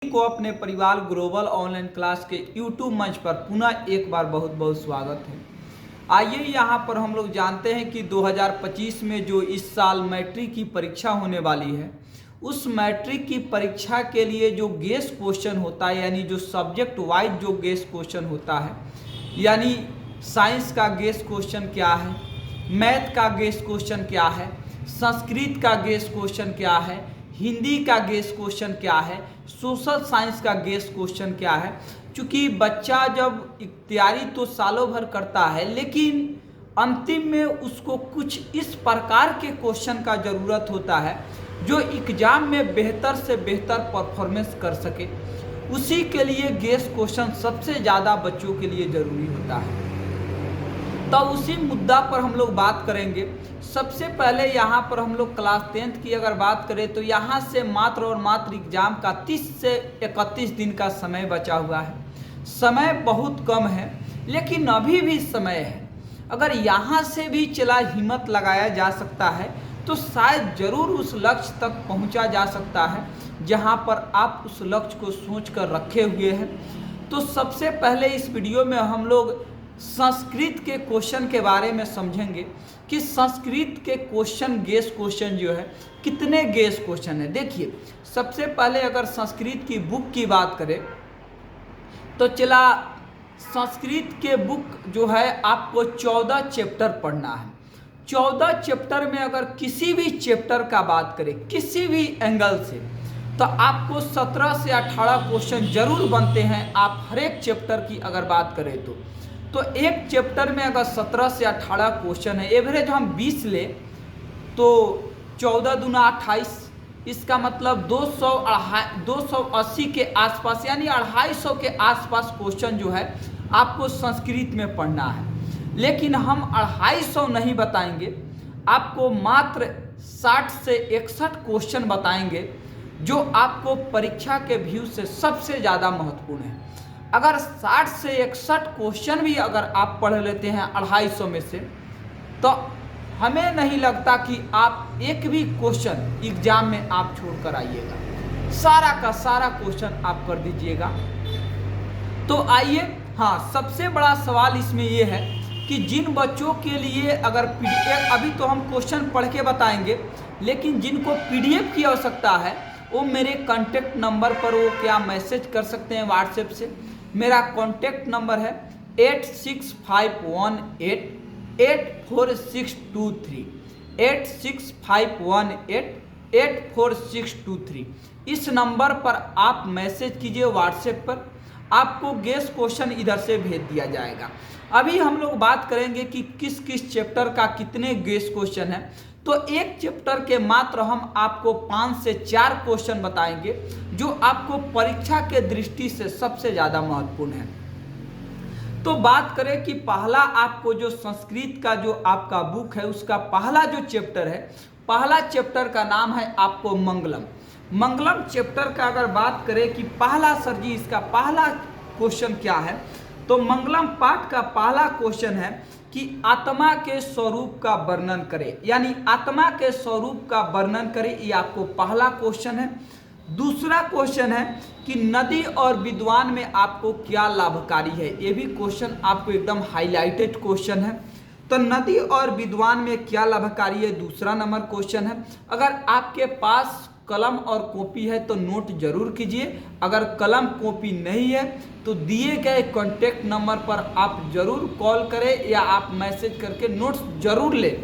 को अपने परिवार ग्लोबल ऑनलाइन क्लास के यूट्यूब मंच पर पुनः एक बार बहुत बहुत स्वागत है। आइए यहाँ पर हम लोग जानते हैं कि 2025 में जो इस साल मैट्रिक की परीक्षा होने वाली है, उस मैट्रिक की परीक्षा के लिए जो गेस क्वेश्चन होता है, यानी जो सब्जेक्ट वाइज जो गेस क्वेश्चन होता है, यानी साइंस का गेस क्वेश्चन क्या है, मैथ का गेस क्वेश्चन क्या है, संस्कृत का गेस क्वेश्चन क्या है, हिंदी का गेस क्वेश्चन क्या है, सोशल साइंस का गेस क्वेश्चन क्या है। चूँकि बच्चा जब तैयारी तो सालों भर करता है, लेकिन अंतिम में उसको कुछ इस प्रकार के क्वेश्चन का ज़रूरत होता है जो एग्ज़ाम में बेहतर से बेहतर परफॉर्मेंस कर सके। उसी के लिए गेस क्वेश्चन सबसे ज़्यादा बच्चों के लिए ज़रूरी होता है। तो उसी मुद्दा पर हम लोग बात करेंगे। सबसे पहले यहाँ पर हम लोग क्लास 10th की अगर बात करें तो यहाँ से मात्र और मात्र एग्जाम का 30 से 31 दिन का समय बचा हुआ है। समय बहुत कम है, लेकिन अभी भी समय है। अगर यहाँ से भी चला हिम्मत लगाया जा सकता है तो शायद ज़रूर उस लक्ष्य तक पहुँचा जा सकता है जहाँ पर आप उस लक्ष्य को सोच कर रखे हुए हैं। तो सबसे पहले इस वीडियो में हम लोग संस्कृत के क्वेश्चन के बारे में समझेंगे कि संस्कृत के क्वेश्चन गेस क्वेश्चन जो है कितने गेस क्वेश्चन है। देखिए, सबसे पहले अगर संस्कृत की बुक की बात करें तो चला संस्कृत के बुक जो है आपको 14 चैप्टर पढ़ना है। 14 चैप्टर में अगर किसी भी चैप्टर का बात करें किसी भी एंगल से तो आपको 17 से 18 क्वेश्चन जरूर बनते हैं। आप हर एक चैप्टर की अगर बात करें तो एक चैप्टर में अगर 17 से 18 क्वेश्चन है, एवरेज हम 20 ले तो 14 दूना 28, इसका मतलब 280 के आसपास यानी 250 के आसपास क्वेश्चन जो है आपको संस्कृत में पढ़ना है। लेकिन हम 250 नहीं बताएंगे, आपको मात्र 60 से 61 क्वेश्चन बताएंगे जो आपको परीक्षा के व्यू से सबसे ज़्यादा महत्वपूर्ण है। अगर 60 से 61 क्वेश्चन भी अगर आप पढ़ लेते हैं 250 में से, तो हमें नहीं लगता कि आप एक भी क्वेश्चन एग्जाम में आप छोड़ कर आइएगा। सारा का सारा क्वेश्चन आप कर दीजिएगा। तो आइए, हाँ, सबसे बड़ा सवाल इसमें यह है कि जिन बच्चों के लिए अगर पीडीएफ, अभी तो हम क्वेश्चन पढ़ के बताएंगे, लेकिन जिनको पीडीएफ की आवश्यकता है वो मेरे कॉन्टेक्ट नंबर पर वो क्या मैसेज कर सकते हैं व्हाट्सएप से। मेरा कॉन्टेक्ट नंबर है 8651884623 8651884623। इस नंबर पर आप मैसेज कीजिए व्हाट्सएप पर, आपको गेस क्वेश्चन इधर से भेज दिया जाएगा। अभी हम लोग बात करेंगे कि किस किस चैप्टर का कितने गेस क्वेश्चन है। तो एक चैप्टर के मात्र हम आपको 5 से 4 क्वेश्चन बताएंगे जो आपको परीक्षा के दृष्टि से सबसे ज़्यादा महत्वपूर्ण है। तो बात करें कि पहला आपको जो संस्कृत का जो आपका बुक है उसका पहला जो चैप्टर है, पहला चैप्टर का नाम है आपको मंगलम। मंगलम चैप्टर का अगर बात करें कि पहला सर जी इसका पहला क्वेश्चन क्या है, तो मंगलम पाठ का पहला क्वेश्चन है कि आत्मा के स्वरूप का वर्णन करें, यानी आत्मा के स्वरूप का वर्णन करें। ये आपको पहला क्वेश्चन है। दूसरा क्वेश्चन है कि नदी और विद्वान में आपको क्या लाभकारी है। ये भी क्वेश्चन आपको एकदम हाईलाइटेड क्वेश्चन है। तो नदी और विद्वान में क्या लाभकारी है, दूसरा नंबर क्वेश्चन है। अगर आपके पास कलम और कॉपी है तो नोट जरूर कीजिए। अगर कलम कॉपी नहीं है तो दिए गए कॉन्टेक्ट नंबर पर आप जरूर कॉल करें या आप मैसेज करके नोट्स जरूर लें।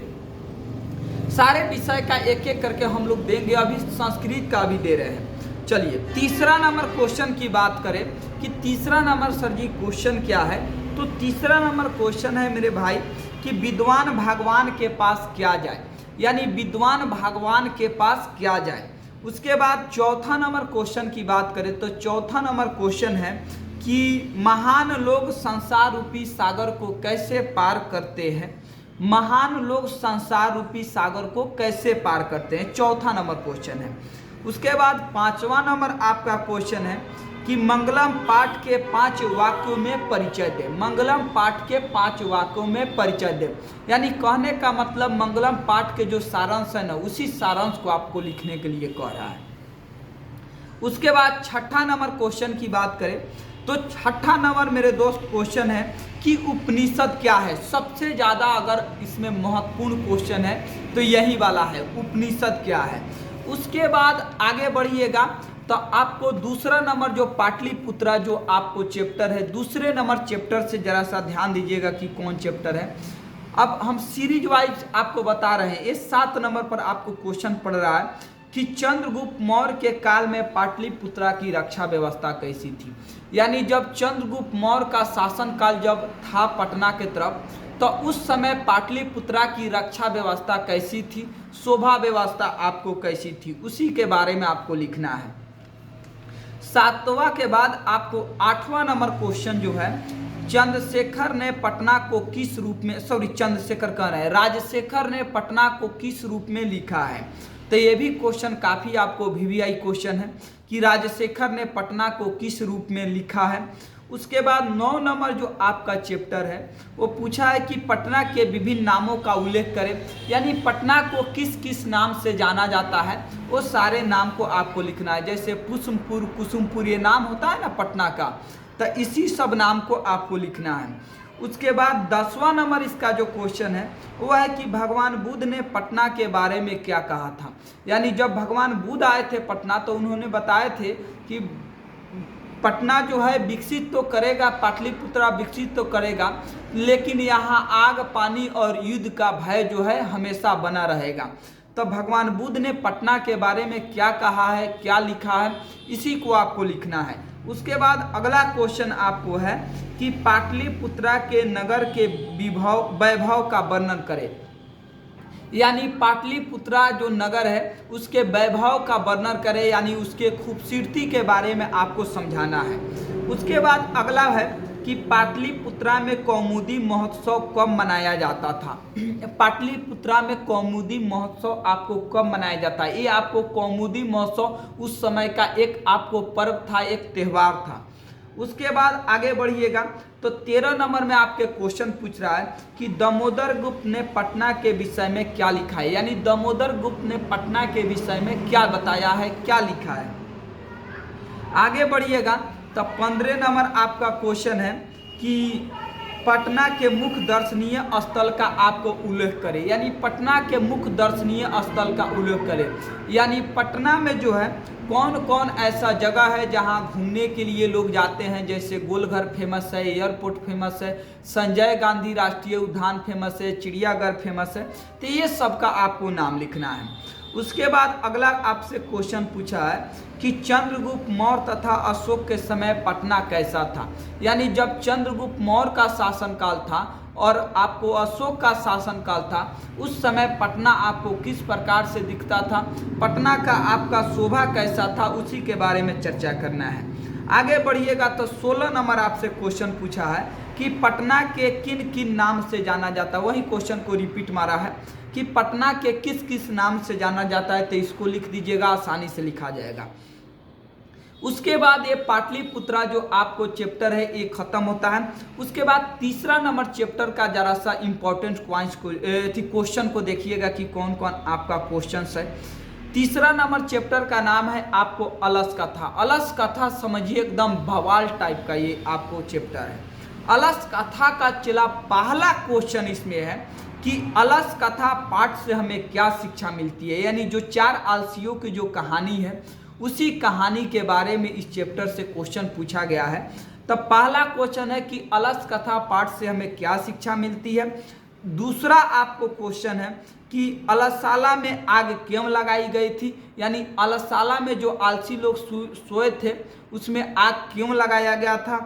सारे विषय का एक एक करके हम लोग देंगे, अभी संस्कृत का भी दे रहे हैं। चलिए, तीसरा नंबर क्वेश्चन की बात करें कि तीसरा नंबर सर जी क्वेश्चन क्या है, तो तीसरा नंबर क्वेश्चन है मेरे भाई कि विद्वान भगवान के पास क्या जाए, यानी विद्वान भगवान के पास क्या जाए। उसके बाद चौथा नंबर क्वेश्चन की बात करें तो चौथा नंबर क्वेश्चन है कि महान लोग संसार रूपी सागर को कैसे पार करते हैं। महान लोग संसार रूपी सागर को कैसे पार करते हैं, चौथा नंबर क्वेश्चन है। उसके बाद पांचवा नंबर आपका क्वेश्चन है कि मंगलम पाठ के 5 वाक्यों में परिचय दे। मंगलम पाठ के 5 वाक्यों में परिचय दे, यानी कहने का मतलब मंगलम पाठ के जो सारांश है ना, उसी सारांश को आपको लिखने के लिए कह रहा है। उसके बाद छठा नंबर क्वेश्चन की बात करें तो छठा नंबर मेरे दोस्त क्वेश्चन है कि उपनिषद क्या है। सबसे ज़्यादा अगर इसमें महत्वपूर्ण क्वेश्चन है तो यही वाला है, उपनिषद क्या है। उसके बाद आगे बढ़िएगा तो आपको दूसरा नंबर जो पाटलिपुत्रा जो आपको चैप्टर है, दूसरे नंबर चैप्टर से जरा सा ध्यान दीजिएगा कि कौन चैप्टर है। अब हम सीरीज वाइज आपको बता रहे हैं। ये 7 नंबर पर आपको क्वेश्चन पड़ रहा है कि चंद्रगुप्त मौर्य के काल में पाटलिपुत्रा की रक्षा व्यवस्था कैसी थी। यानी जब चंद्रगुप्त मौर्य का शासनकाल जब था पटना के तरफ, तो उस समय पाटलिपुत्रा की रक्षा व्यवस्था कैसी थी, शोभा व्यवस्था आपको कैसी थी, उसी के बारे में आपको लिखना है। 7वां के बाद आपको 8वां नंबर क्वेश्चन जो है, चंद्रशेखर ने पटना को किस रूप में, चंद्रशेखर कह रहे हैं, राजशेखर ने पटना को किस रूप में लिखा है। तो ये भी क्वेश्चन काफ़ी आपको वीवीआई क्वेश्चन है कि राजशेखर ने पटना को किस रूप में लिखा है। उसके बाद 9 नंबर जो आपका चैप्टर है वो पूछा है कि पटना के विभिन्न नामों का उल्लेख करें। यानी पटना को किस किस नाम से जाना जाता है, वो सारे नाम को आपको लिखना है। जैसे पुष्पपुर, कुसुमपुर, ये नाम होता है ना पटना का, तो इसी सब नाम को आपको लिखना है। उसके बाद 10वां नंबर इसका जो क्वेश्चन है वो है कि भगवान बुद्ध ने पटना के बारे में क्या कहा था। यानी जब भगवान बुद्ध आए थे पटना तो उन्होंने बताए थे कि पटना जो है विकसित तो करेगा, पाटलिपुत्रा विकसित तो करेगा, लेकिन यहाँ आग, पानी और युद्ध का भय जो है हमेशा बना रहेगा। तो भगवान बुद्ध ने पटना के बारे में क्या कहा है, क्या लिखा है, इसी को आपको लिखना है। उसके बाद अगला क्वेश्चन आपको है कि पाटलिपुत्रा के नगर के वैभव का वर्णन करें। यानी पाटलिपुत्रा जो नगर है उसके वैभव का वर्णन करें, यानी उसके खूबसूरती के बारे में आपको समझाना है। उसके बाद अगला है कि पाटलिपुत्रा में कौमुदी महोत्सव कब मनाया जाता था। पाटलिपुत्रा में कौमुदी महोत्सव आपको कब मनाया जाता है, ये आपको कौमुदी महोत्सव उस समय का एक आपको पर्व था, एक त्यौहार था। उसके बाद आगे बढ़िएगा तो 13 नंबर में आपके क्वेश्चन पूछ रहा है कि दामोदर गुप्त ने पटना के विषय में क्या लिखा है। यानी दामोदर गुप्त ने पटना के विषय में क्या बताया है, क्या लिखा है। आगे बढ़िएगा तो 15 नंबर आपका क्वेश्चन है कि पटना के मुख्य दर्शनीय स्थल का आपको उल्लेख करें। यानी पटना के मुख्य दर्शनीय स्थल का उल्लेख करें। यानी पटना में जो है कौन कौन ऐसा जगह है जहां घूमने के लिए लोग जाते हैं। जैसे गोलघर फेमस है, एयरपोर्ट फेमस है, संजय गांधी राष्ट्रीय उद्यान फेमस है, चिड़ियाघर फेमस है। तो ये सब का आपको नाम लिखना है। उसके बाद अगला आपसे क्वेश्चन पूछा है कि चंद्रगुप्त मौर्य तथा अशोक के समय पटना कैसा था। यानी जब चंद्रगुप्त मौर्य का शासनकाल था और आपको अशोक का शासनकाल था, उस समय पटना आपको किस प्रकार से दिखता था, पटना का आपका शोभा कैसा था, उसी के बारे में चर्चा करना है। आगे बढ़िएगा तो 16 नंबर आपसे क्वेश्चन पूछा है कि पटना के किन किन नाम से जाना जाता है। वही क्वेश्चन को रिपीट मारा है कि पटना के किस किस नाम से जाना जाता है, तो इसको लिख दीजिएगा, आसानी से लिखा जाएगा। उसके बाद ये पाटलिपुत्रा जो आपको चैप्टर है ये खत्म होता है। उसके बाद तीसरा नंबर चैप्टर का जरा सा इंपॉर्टेंट क्वेश्चन को देखिएगा कि कौन कौन आपका क्वेश्चन है। तीसरा नंबर चैप्टर का नाम है आपको अलस कथा। अलस कथा समझिए एकदम बवाल टाइप का ये आपको चैप्टर है। अलस कथा का चला पहला क्वेश्चन इसमें है कि अलस कथा पाठ से हमें क्या शिक्षा मिलती है। यानी जो 4 आलसियों की जो कहानी है उसी कहानी के बारे में इस चैप्टर से क्वेश्चन पूछा गया है। तब पहला क्वेश्चन है कि अलस कथा पाठ से हमें क्या शिक्षा मिलती है। दूसरा आपको क्वेश्चन है कि अलसशाला में आग क्यों लगाई गई थी। यानी अलसशाला में जो आलसी लोग सोए थे उसमें आग क्यों लगाया गया था।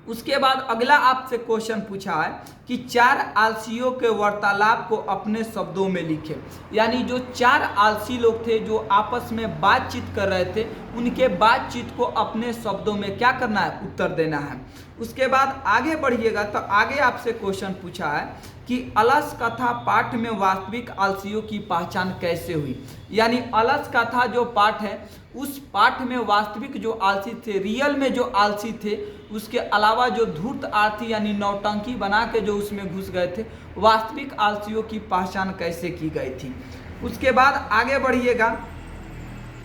उसके बाद अगला आपसे क्वेश्चन पूछा है कि 4 आलसियों के वार्तालाप को अपने शब्दों में लिखें। यानी जो 4 आलसी लोग थे जो आपस में बातचीत कर रहे थे, उनके बातचीत को अपने शब्दों में क्या करना है, उत्तर देना है। उसके बाद आगे बढ़िएगा तो आगे आपसे क्वेश्चन पूछा है कि अलस कथा पाठ में वास्तविक आलसियों की पहचान कैसे हुई। यानी अलस कथा जो पाठ है उस पाठ में वास्तविक जो आलसी थे, रियल में जो आलसी थे, उसके अलावा जो धूर्त आर्थी यानी नौटंकी बना के जो उसमें घुस गए थे, वास्तविक आलसियों की पहचान कैसे की गई थी। उसके बाद आगे बढ़िएगा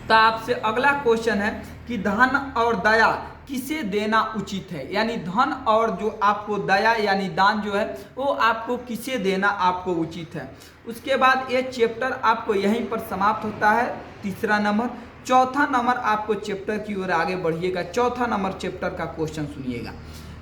तो आपसे अगला क्वेश्चन है कि धन और दया किसे देना उचित है, यानी धन और जो आपको दया यानी दान जो है वो आपको किसे देना आपको उचित है। उसके बाद ये चैप्टर आपको यहीं पर समाप्त होता है, तीसरा नंबर। चौथा नंबर आपको चैप्टर की ओर आगे बढ़िएगा। चौथा नंबर चैप्टर का क्वेश्चन सुनिएगा।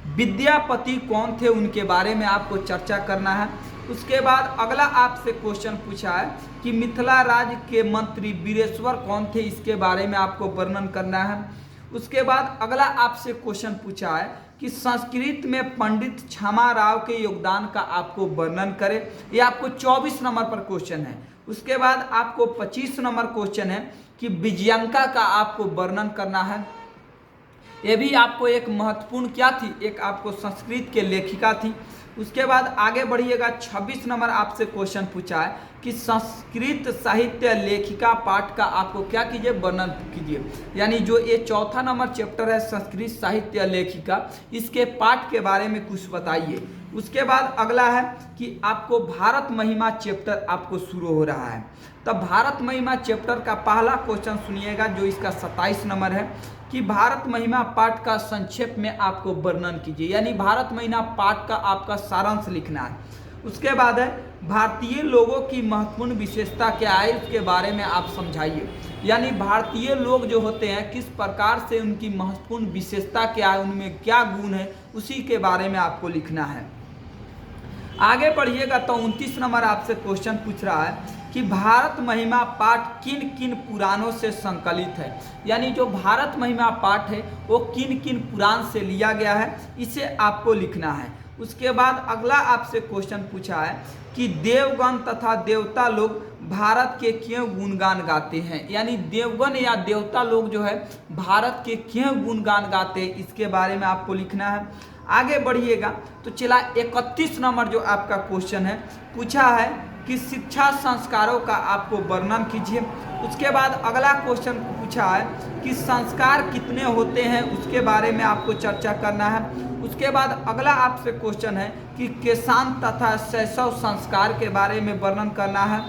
विद्यापति कौन थे, उनके बारे में आपको चर्चा करना है। उसके बाद अगला आपसे क्वेश्चन पूछा है कि मिथिला राज्य के मंत्री वीरेश्वर कौन थे, इसके बारे में आपको वर्णन करना है। उसके बाद अगला आपसे क्वेश्चन पूछा है कि संस्कृत में पंडित क्षमा राव के योगदान का आपको वर्णन करें। ये आपको 24 नंबर पर क्वेश्चन है। उसके बाद आपको 25 नंबर क्वेश्चन है कि विजयंका का आपको वर्णन करना है। ये भी आपको एक महत्वपूर्ण क्या थी, एक आपको संस्कृत के लेखिका थी। उसके बाद आगे बढ़िएगा। 26 नंबर आपसे क्वेश्चन पूछा है कि संस्कृत साहित्य लेखिका पाठ का आपको क्या कीजिए, वर्णन कीजिए। यानी जो ये चौथा नंबर चैप्टर है संस्कृत साहित्य लेखिका, इसके पाठ के बारे में कुछ बताइए। उसके बाद अगला है कि आपको भारत महिमा चैप्टर आपको शुरू हो रहा है। तब भारत महिमा चैप्टर का पहला क्वेश्चन सुनिएगा जो इसका 27 नंबर है कि भारत महिमा पाठ का संक्षेप में आपको वर्णन कीजिए, यानी भारत महिमा पाठ का आपका सारांश लिखना है। उसके बाद है भारतीय लोगों की महत्वपूर्ण विशेषता क्या है, उसके बारे में आप समझाइए। यानी भारतीय लोग जो होते हैं किस प्रकार से उनकी महत्वपूर्ण विशेषता क्या है, उनमें क्या गुण है, उसी के बारे में आपको लिखना है। आगे बढ़िएगा तो 29 नंबर आपसे क्वेश्चन पूछ रहा है कि भारत महिमा पाठ किन किन पुराणों से संकलित है, यानी जो भारत महिमा पाठ है वो किन किन पुराण से लिया गया है, इसे आपको लिखना है। उसके बाद अगला आपसे क्वेश्चन पूछा है कि देवगण तथा देवता लोग भारत के क्यों गुणगान गाते हैं, यानी देवगण या देवता लोग जो है भारत के क्यों गुणगान गाते हैं, इसके बारे में आपको लिखना है। आगे बढ़िएगा तो चला 31 नंबर जो आपका क्वेश्चन है पूछा है कि शिक्षा संस्कारों का आपको वर्णन कीजिए। उसके बाद अगला क्वेश्चन पूछा है कि संस्कार कितने होते हैं, उसके बारे में आपको चर्चा करना है। उसके बाद अगला आपसे क्वेश्चन है कि केशांत तथा शैशव संस्कार के बारे में वर्णन करना है।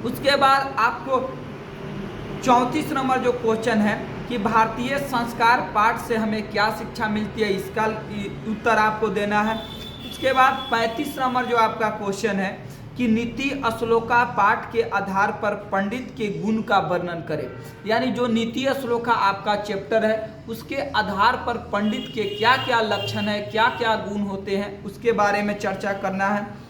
उसके बाद आपको 34 नंबर जो क्वेश्चन है कि भारतीय संस्कार पाठ से हमें क्या शिक्षा मिलती है, इसका उत्तर आपको देना है। उसके बाद 35 नंबर जो आपका क्वेश्चन है कि नीति श्लोका पाठ के आधार पर पंडित के गुण का वर्णन करें, यानी जो नीति श्लोका आपका चैप्टर है उसके आधार पर पंडित के क्या क्या लक्षण है, क्या क्या गुण होते हैं, उसके बारे में चर्चा करना है।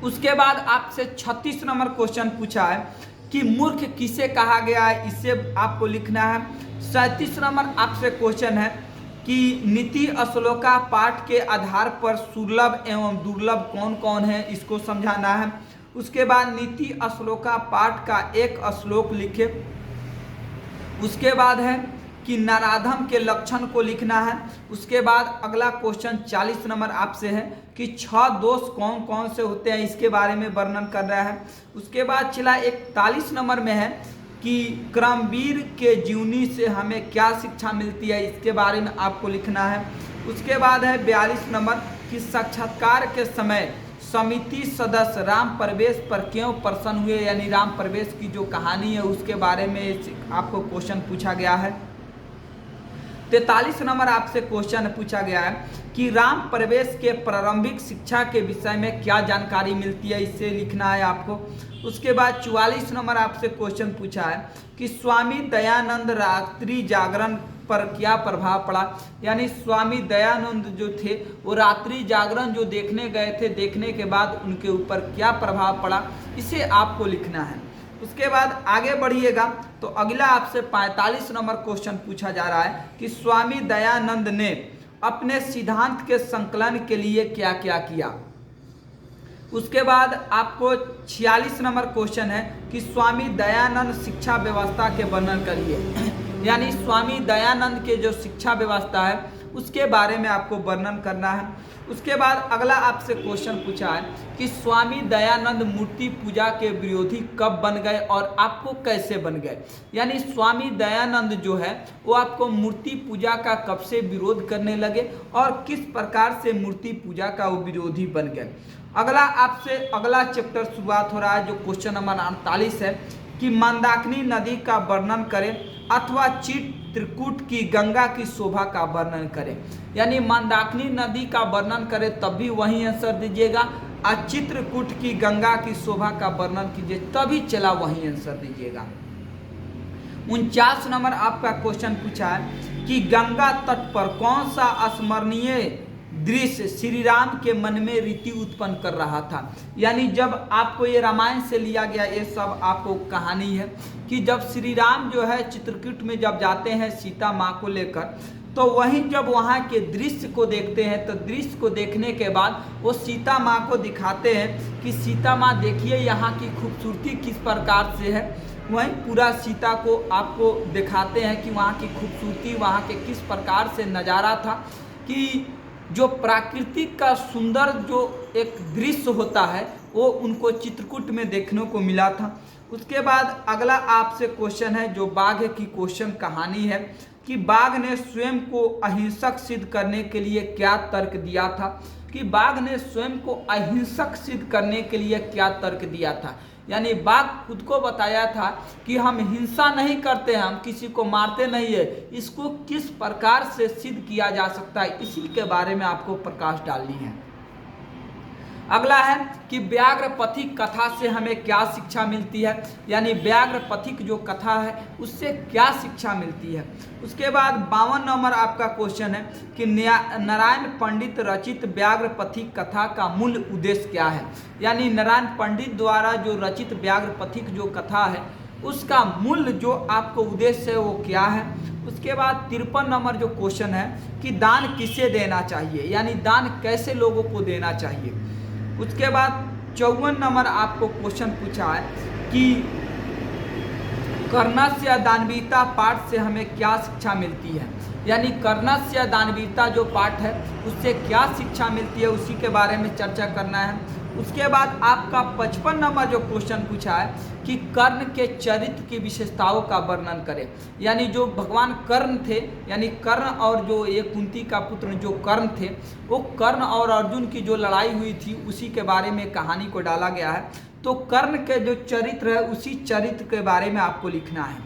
उसके बाद आपसे 36 नंबर क्वेश्चन पूछा है कि मूर्ख किसे कहा गया है, इसे आपको लिखना है। 37 नंबर आपसे क्वेश्चन है कि नीति श्लोका पाठ के आधार पर सुलभ एवं दुर्लभ कौन कौन है, इसको समझाना है। उसके बाद नीति श्लोका पाठ का एक श्लोक लिखे। उसके बाद है कि नराधम के लक्षण को लिखना है। उसके बाद अगला क्वेश्चन 40 नंबर आपसे है कि 6 दोष कौन कौन से होते हैं, इसके बारे में वर्णन कर रहा है। उसके बाद चला 41 नंबर में है कि क्रमवीर के जीवनी से हमें क्या शिक्षा मिलती है, इसके बारे में आपको लिखना है। उसके बाद है 42 नंबर कि साक्षात्कार के समय समिति सदस्य राम प्रवेश पर क्यों प्रसन्न हुए, यानी राम प्रवेश की जो कहानी है उसके बारे में आपको क्वेश्चन पूछा गया है। 43 नंबर आपसे क्वेश्चन पूछा गया है कि राम प्रवेश के प्रारंभिक शिक्षा के विषय में क्या जानकारी मिलती है, इससे लिखना है आपको। उसके बाद 44 नंबर आपसे क्वेश्चन पूछा है कि स्वामी दयानंद रात्रि जागरण पर क्या प्रभाव पड़ा, यानी स्वामी दयानंद जो थे वो रात्रि जागरण जो देखने गए थे, देखने के बाद उनके ऊपर क्या प्रभाव पड़ा, इसे आपको लिखना है। उसके बाद आगे बढ़िएगा तो अगला आपसे 45 नंबर क्वेश्चन पूछा जा रहा है कि स्वामी दयानंद ने अपने सिद्धांत के संकलन के लिए क्या क्या किया। उसके बाद आपको 46 नंबर क्वेश्चन है कि स्वामी दयानंद शिक्षा व्यवस्था के वर्णन करिए, यानी स्वामी दयानंद के जो शिक्षा व्यवस्था है उसके बारे में आपको वर्णन करना है। उसके बाद अगला आपसे क्वेश्चन पूछा है कि स्वामी दयानंद मूर्ति पूजा के विरोधी कब बन गए और आपको कैसे बन गए, यानी स्वामी दयानंद जो है वो आपको मूर्ति पूजा का कब से विरोध करने लगे और किस प्रकार से मूर्ति पूजा का वो विरोधी बन गए। अगला आपसे अगला चैप्टर शुरुआत हो रहा है जो क्वेश्चन नंबर 48 है कि मंदाकिनी नदी का वर्णन करें अथवा चित्रकूट की गंगा की शोभा का वर्णन करें। यानी मंदाकिनी नदी का वर्णन करें तब भी वही आंसर दीजिएगा, और चित्रकूट की गंगा की शोभा का वर्णन कीजिए तभी चला वही आंसर दीजिएगा। 49 नंबर आपका क्वेश्चन पूछा है कि गंगा तट पर कौन सा स्मरणीय दृश्य श्री राम के मन में रीति उत्पन्न कर रहा था। यानी जब आपको ये रामायण से लिया गया, ये सब आपको कहानी है कि जब श्री राम जो है चित्रकूट में जब जाते हैं सीता माँ को लेकर, तो वहीं जब वहाँ के दृश्य को देखते हैं तो दृश्य को देखने के बाद वो सीता माँ को दिखाते हैं कि सीता माँ देखिए यहाँ की खूबसूरती किस प्रकार से है। वहीं पूरा सीता को आपको दिखाते हैं कि वहाँ की खूबसूरती, वहाँ के किस प्रकार से नज़ारा था, कि जो प्राकृतिक का सुंदर जो एक दृश्य होता है वो उनको चित्रकूट में देखने को मिला था। उसके बाद अगला आपसे क्वेश्चन है जो बाघ की क्वेश्चन कहानी है कि बाघ ने स्वयं को अहिंसक सिद्ध करने के लिए क्या तर्क दिया था। कि बाघ ने स्वयं को अहिंसक सिद्ध करने के लिए क्या तर्क दिया था। यानी बाघ खुद को बताया था कि हम हिंसा नहीं करते हैं, हम किसी को मारते नहीं है, इसको किस प्रकार से सिद्ध किया जा सकता है, इसी के बारे में आपको प्रकाश डालनी है। अगला है कि व्याघ्र पथिक कथा से हमें क्या शिक्षा मिलती है। यानी व्याघ्र पथिक जो कथा है उससे क्या शिक्षा मिलती है। उसके बाद 52 नंबर आपका क्वेश्चन है कि नारायण पंडित रचित व्याघ्र पथिक कथा का मूल उद्देश्य क्या है। यानी नारायण पंडित द्वारा जो रचित व्याघ्र पथिक जो कथा है उसका मूल जो आपको उद्देश्य है वो क्या है। उसके बाद 53 नंबर जो क्वेश्चन है कि दान किसे देना चाहिए, यानी दान कैसे लोगों को देना चाहिए। उसके बाद 54 नंबर आपको क्वेश्चन पूछा है कि कर्णस्य दानवीरता पाठ से हमें क्या शिक्षा मिलती है। यानी कर्णस्य दानवीरता जो पाठ है उससे क्या शिक्षा मिलती है, उसी के बारे में चर्चा करना है। उसके बाद आपका 55 नंबर जो क्वेश्चन पूछा है कि कर्ण के चरित्र की विशेषताओं का वर्णन करें। यानी जो भगवान कर्ण थे, यानी कर्ण और जो ये कुंती का पुत्र जो कर्ण थे, वो कर्ण और अर्जुन की जो लड़ाई हुई थी उसी के बारे में कहानी को डाला गया है। तो कर्ण के जो चरित्र है उसी चरित्र के बारे में आपको लिखना है।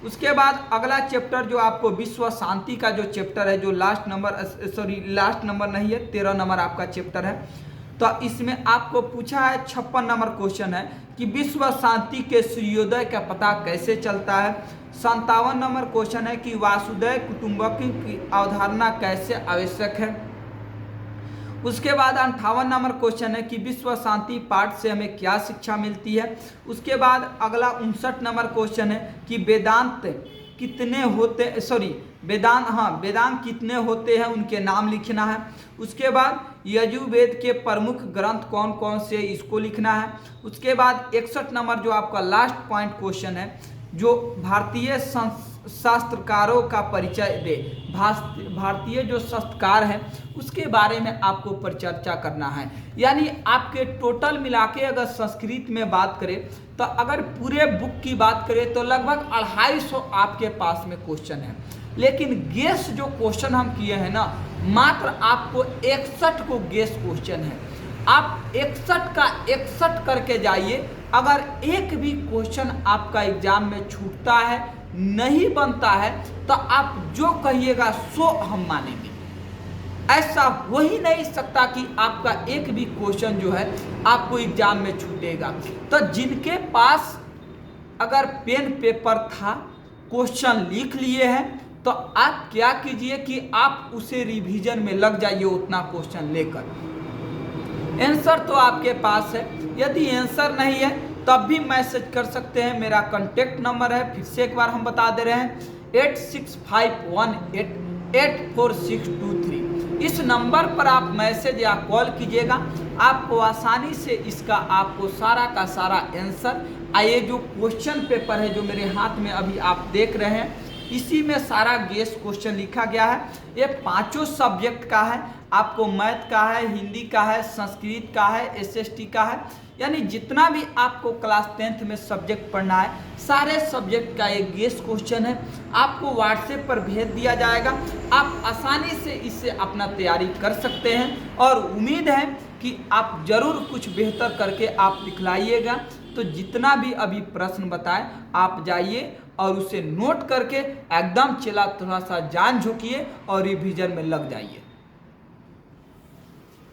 उसके बाद अगला चैप्टर जो आपको विश्व शांति का जो चैप्टर है, जो लास्ट नंबर नहीं है, 13 नंबर आपका चैप्टर है। तो इसमें आपको पूछा है 56 नंबर क्वेश्चन है कि विश्व शांति के सूर्योदय का पता कैसे चलता है। 57 नंबर क्वेश्चन है कि वासुदेव कुटुंबकम की अवधारणा कैसे आवश्यक है। उसके बाद 58 नंबर क्वेश्चन है कि विश्व शांति पाठ से हमें क्या शिक्षा मिलती है। उसके बाद अगला 59 नंबर क्वेश्चन है कि वेदांत कितने कितने होते हैं, उनके नाम लिखना है। उसके बाद यजुर्वेद के प्रमुख ग्रंथ कौन कौन से, इसको लिखना है। उसके बाद 61 नंबर जो आपका लास्ट पॉइंट क्वेश्चन है जो भारतीय शास्त्रकारों का परिचय दे। भारतीय जो शास्त्रकार हैं उसके बारे में आपको परिचर्चा करना है। यानी आपके टोटल मिला के अगर संस्कृत में बात करें तो अगर पूरे बुक की बात करें तो लगभग 250 आपके पास में क्वेश्चन है। लेकिन गेस जो क्वेश्चन हम किए हैं ना, मात्र आपको 61 को गेस क्वेश्चन है। आप 61 का 61 करके जाइए। अगर एक भी क्वेश्चन आपका एग्जाम में छूटता है, नहीं बनता है, तो आप जो कहिएगा सो हम मानेंगे। ऐसा हो ही नहीं सकता कि आपका एक भी क्वेश्चन जो है आपको एग्जाम में छूटेगा। तो जिनके पास अगर पेन पेपर था, क्वेश्चन लिख लिए हैं, तो आप क्या कीजिए कि आप उसे रिवीजन में लग जाइए उतना क्वेश्चन लेकर। आंसर तो आपके पास है, यदि आंसर नहीं है तब भी मैसेज कर सकते हैं। मेरा कॉन्टेक्ट नंबर है, फिर से एक बार हम बता दे रहे हैं, 8651884623। इस नंबर पर आप मैसेज या कॉल कीजिएगा, आपको आसानी से इसका आपको सारा का सारा आंसर, ये जो क्वेश्चन पेपर है जो मेरे हाथ में अभी आप देख रहे हैं, इसी में सारा गेस क्वेश्चन लिखा गया है। ये 5 सब्जेक्ट का है, आपको मैथ का है, हिंदी का है, संस्कृत का है, एसएसटी का है। यानी जितना भी आपको क्लास 10th में सब्जेक्ट पढ़ना है, सारे सब्जेक्ट का एक गेस क्वेश्चन है, आपको व्हाट्सएप पर भेज दिया जाएगा। आप आसानी से इससे अपना तैयारी कर सकते हैं और उम्मीद है कि कि आप जरूर कुछ बेहतर करके आप दिखलाइएगा। तो जितना भी अभी प्रश्न बताए आप जाइए और उसे नोट करके एकदम चला थोड़ा सा जान झुकिए और रिवीजन में लग जाइए।